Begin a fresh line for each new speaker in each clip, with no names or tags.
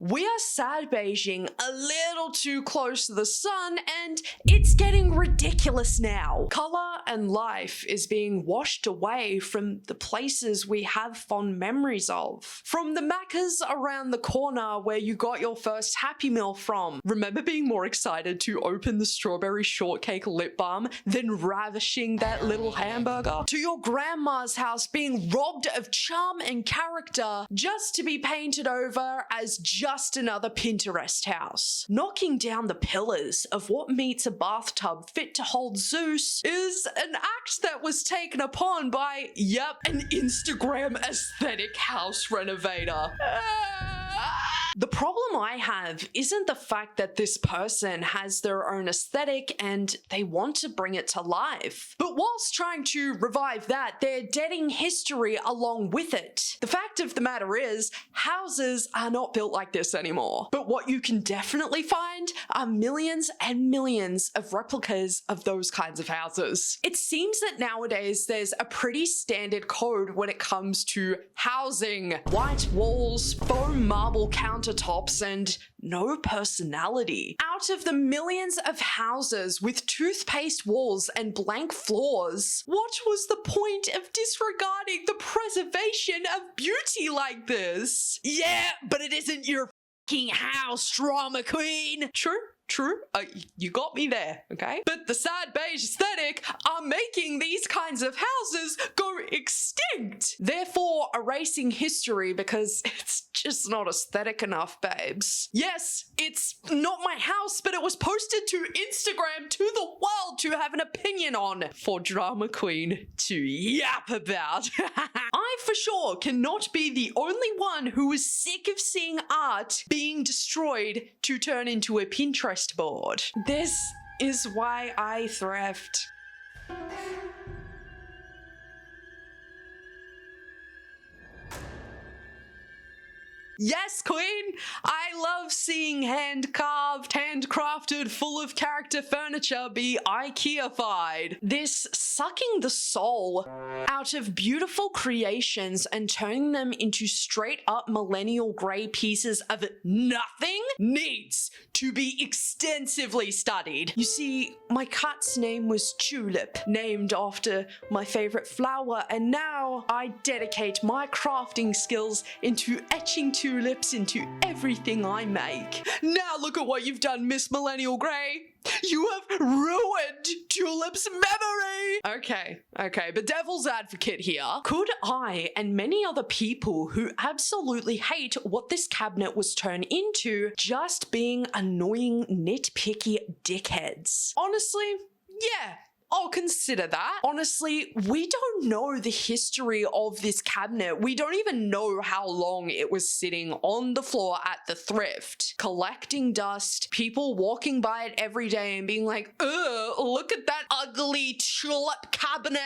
We are sad beiging a little too close to the sun, and it's getting ridiculous now. Color and life is being washed away from the places we have fond memories of. From the Maccas around the corner where you got your first Happy Meal from. Remember being more excited to open the strawberry shortcake lip balm than ravishing that little hamburger? To your grandma's house being robbed of charm and character just to be painted over as just another Pinterest house. Knocking down the pillars of what meets a bathtub fit to hold Zeus is an act that was taken upon by, yep, an Instagram aesthetic house renovator. The problem I have isn't the fact that this person has their own aesthetic and they want to bring it to life. But whilst trying to revive that, they're deading history along with it. The fact of the matter is, houses are not built like this anymore. But what you can definitely find are millions and millions of replicas of those kinds of houses. It seems that nowadays there's a pretty standard code when it comes to housing. White walls, foam marble countertops, and no personality. Out of the millions of houses with toothpaste walls and blank floors, what was the point of disregarding the preservation of beauty like this? Yeah, but it isn't your fucking house, drama queen. True, you got me there, okay? But the sad beige aesthetic are making these kinds of houses go extinct, therefore erasing history because it's just not aesthetic enough, babes. Yes, it's not my house, but it was posted to Instagram to the world to have an opinion on for drama queen to yap about. I for sure cannot be the only one who is sick of seeing art being destroyed to turn into a Pinterest board. This is why I thrift. Yes, queen! I love seeing hand-carved, handcrafted, full of character furniture be IKEA-fied. This sucking the soul out of beautiful creations and turning them into straight-up millennial grey pieces of nothing needs to be extensively studied. You see, my cat's name was Tulip, named after my favorite flower, and now I dedicate my crafting skills into etching tulips into everything I make. Now look at what you've done, Miss Millennial Grey. You have ruined Tulip's memory! Okay, but devil's advocate here. Could I and many other people who absolutely hate what this cabinet was turned into just being annoying, nitpicky dickheads? Honestly, yeah. I'll consider that. Honestly, we don't know the history of this cabinet. We don't even know how long it was sitting on the floor at the thrift, collecting dust, people walking by it every day and being like, ugh, look at that ugly tulip cabinet.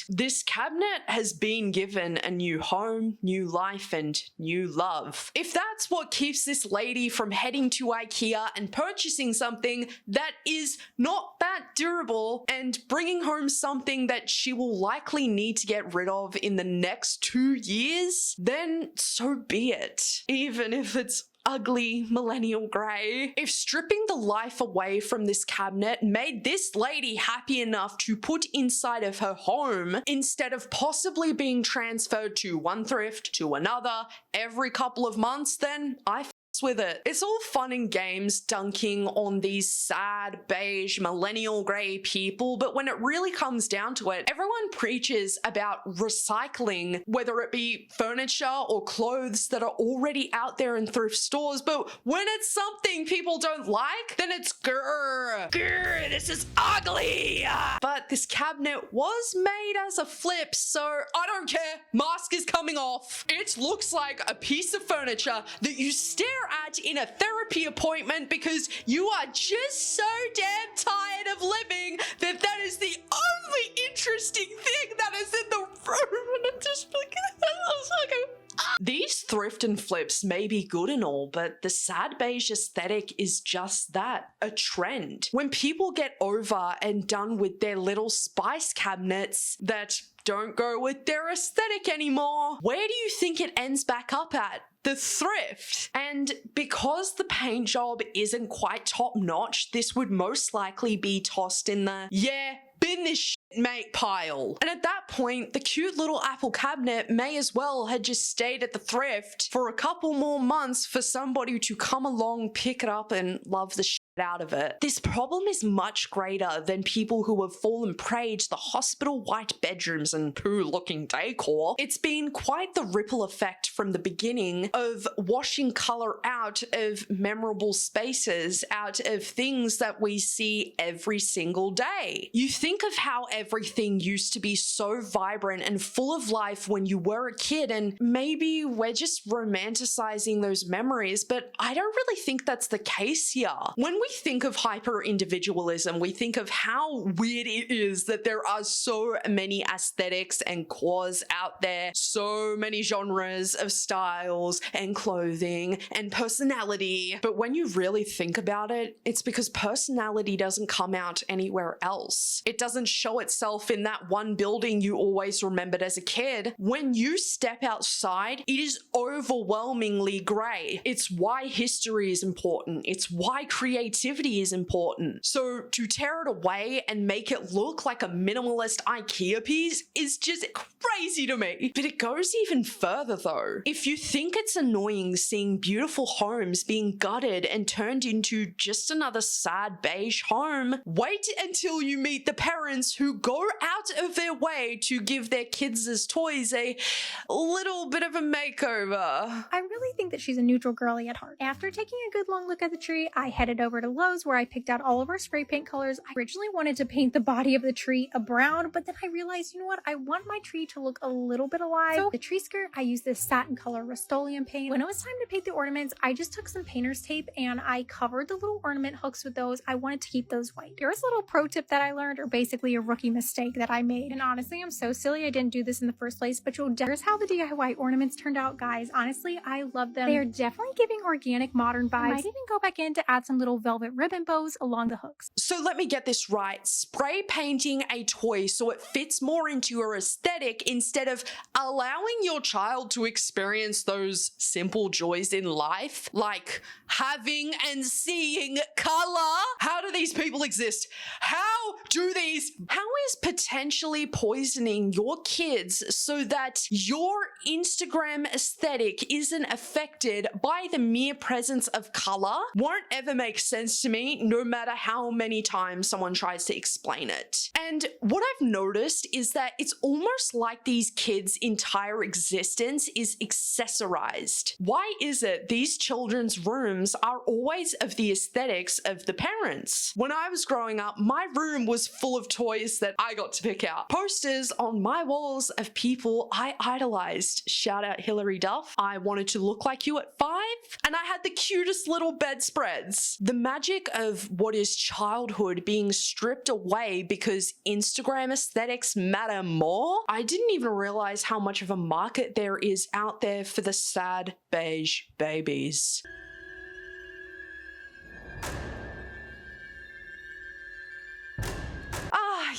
This cabinet has been given a new home, new life, and new love. If that's what keeps this lady from heading to IKEA and purchasing something that is not that durable and bringing home something that she will likely need to get rid of in the next 2 years, then so be it. Even if it's ugly millennial grey. If stripping the life away from this cabinet made this lady happy enough to put inside of her home instead of possibly being transferred to one thrift to another every couple of months, then I with it. It's all fun and games dunking on these sad, beige, millennial grey people, but when it really comes down to it, everyone preaches about recycling, whether it be furniture or clothes that are already out there in thrift stores, but when it's something people don't like, then it's grr, this is ugly. But this cabinet was made as a flip, so I don't care. Mask is coming off. It looks like a piece of furniture that you stare at in a therapy appointment because you are just so damn tired of living that is the only interesting thing that is in the room. And I'm just like, these thrift and flips may be good and all, but the sad beige aesthetic is just that, a trend. When people get over and done with their little spice cabinets that don't go with their aesthetic anymore. Where do you think it ends back up at? The thrift. And because the paint job isn't quite top notch, this would most likely be tossed in the, yeah, bin this shit, mate pile. And at that point, the cute little Apple cabinet may as well had just stayed at the thrift for a couple more months for somebody to come along, pick it up, and love the shit out of it. This problem is much greater than people who have fallen prey to the hospital white bedrooms and poo-looking decor. It's been quite the ripple effect from the beginning of washing color out of memorable spaces, out of things that we see every single day. You think of how everything used to be so vibrant and full of life when you were a kid, and maybe we're just romanticizing those memories, but I don't really think that's the case here. When we think of hyper-individualism, we think of how weird it is that there are so many aesthetics and cores out there, so many genres of styles and clothing and personality. But when you really think about it, it's because personality doesn't come out anywhere else. It doesn't show itself in that one building you always remembered as a kid. When you step outside, it is overwhelmingly grey. It's why history is important. It's why creativity is important. So to tear it away and make it look like a minimalist IKEA piece is just crazy to me. But it goes even further though. If you think it's annoying seeing beautiful homes being gutted and turned into just another sad beige home, wait until you meet the parents who go out of their way to give their kids as toys a little bit of a makeover.
I really think that she's a neutral girly at heart. After taking a good long look at the tree, I headed over to Lowe's where I picked out all of our spray paint colors. I originally wanted to paint the body of the tree a brown, but then I realized, you know what, I want my tree to look a little bit alive. So the tree skirt, I used this satin color Rust-Oleum paint. When it was time to paint the ornaments, I just took some painter's tape and I covered the little ornament hooks with those. I wanted to keep those white. Here's a little pro tip that I learned, or basically a rookie mistake that I made. And honestly, I'm so silly I didn't do this in the first place, but here's how the DIY ornaments turned out, guys. Honestly, I love them. They are definitely giving organic modern vibes. I might even go back in to add some little velvet ribbon bows along the hooks.
So let me get this right. Spray painting a toy so it fits more into your aesthetic instead of allowing your child to experience those simple joys in life, like having and seeing color. How do these people exist? How is potentially poisoning your kids so that your Instagram aesthetic isn't affected by the mere presence of color won't ever make sense to me, no matter how many times someone tries to explain it. And what I've noticed is that it's almost like these kids' entire existence is accessorized. Why is it these children's rooms are always of the aesthetics of the parents? When I was growing up, my room was full of toys that I got to pick out. Posters on my walls of people I idolized. Shout out Hilary Duff. I wanted to look like you at 5, and I had the cutest little bedspreads. The magic of what is childhood being stripped away because Instagram aesthetics matter more. I didn't even realize how much of a market there is out there for the sad beige babies.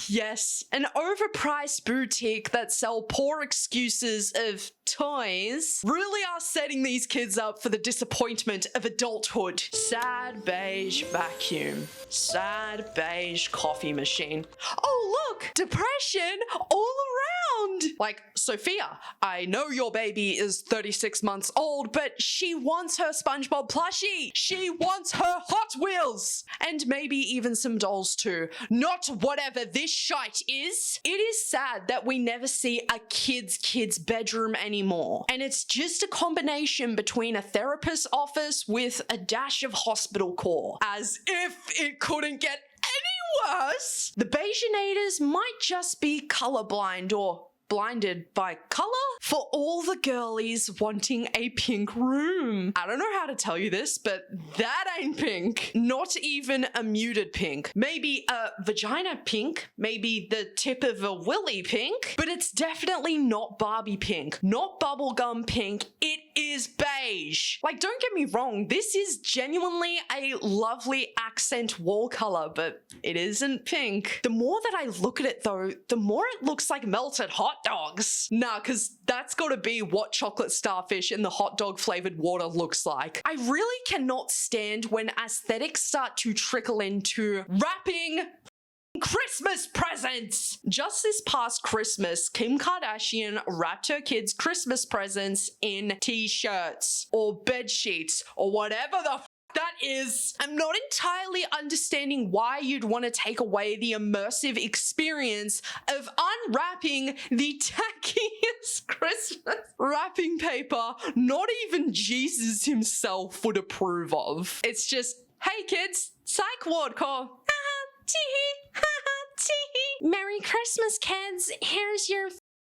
Yes, an overpriced boutique that sell poor excuses of toys really are setting these kids up for the disappointment of adulthood. Sad beige vacuum. Sad beige coffee machine. Oh look, depression all around. Like, Sophia, I know your baby is 36 months old, but she wants her SpongeBob plushie. She wants her Hot Wheels. And maybe even some dolls too. Not whatever this shite is. It is sad that we never see a kid's bedroom anymore. And it's just a combination between a therapist's office with a dash of hospital core. As if it couldn't get any worse. The Beigenators might just be colorblind or blinded by color. for all the girlies wanting a pink room. I don't know how to tell you this, but that ain't pink. Not even a muted pink. Maybe a vagina pink, maybe the tip of a willy pink, but it's definitely not Barbie pink, not bubblegum pink. It is beige. Like, don't get me wrong, this is genuinely a lovely accent wall color, but it isn't pink. The more that I look at it though, the more it looks like melted hot dogs. Nah, cause that's gotta be what chocolate starfish in the hot dog flavored water looks like. I really cannot stand when aesthetics start to trickle into wrapping Christmas presents. Just this past Christmas, Kim Kardashian wrapped her kids' Christmas presents in t-shirts or bed sheets or whatever the that is. I'm not entirely understanding why you'd want to take away the immersive experience of unwrapping the tackiest Christmas wrapping paper not even Jesus himself would approve of. It's just, hey kids, psych ward call. Merry Christmas, kids. Here's your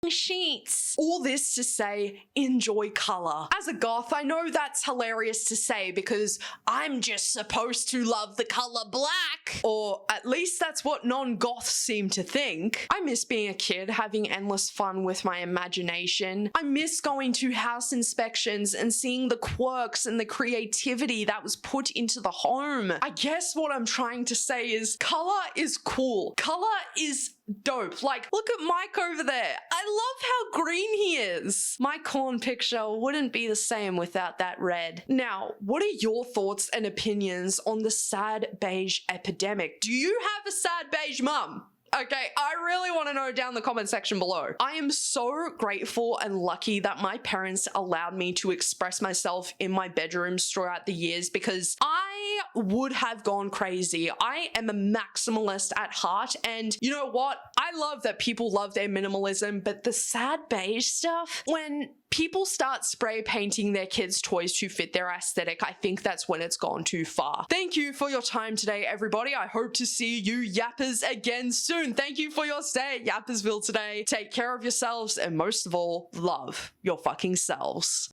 sheets. All this to say, enjoy color. As a goth, I know that's hilarious to say because I'm just supposed to love the color black. Or at least that's what non-goths seem to think. I miss being a kid, having endless fun with my imagination. I miss going to house inspections and seeing the quirks and the creativity that was put into the home. I guess what I'm trying to say is color is cool. Color is dope. Like, look at Mike over there. I love how green he is. My corn picture wouldn't be the same without that red. Now, what are your thoughts and opinions on the sad beige epidemic? Do you have a sad beige mum? Okay, I really want to know down in the comment section below. I am so grateful and lucky that my parents allowed me to express myself in my bedrooms throughout the years because I would have gone crazy. I am a maximalist at heart, and you know what? I love that people love their minimalism, but the sad beige stuff, when people start spray painting their kids' toys to fit their aesthetic, I think that's when it's gone too far. Thank you for your time today, everybody. I hope to see you yappers again soon. Thank you for your stay at Yappersville today. Take care of yourselves, and most of all, love your fucking selves.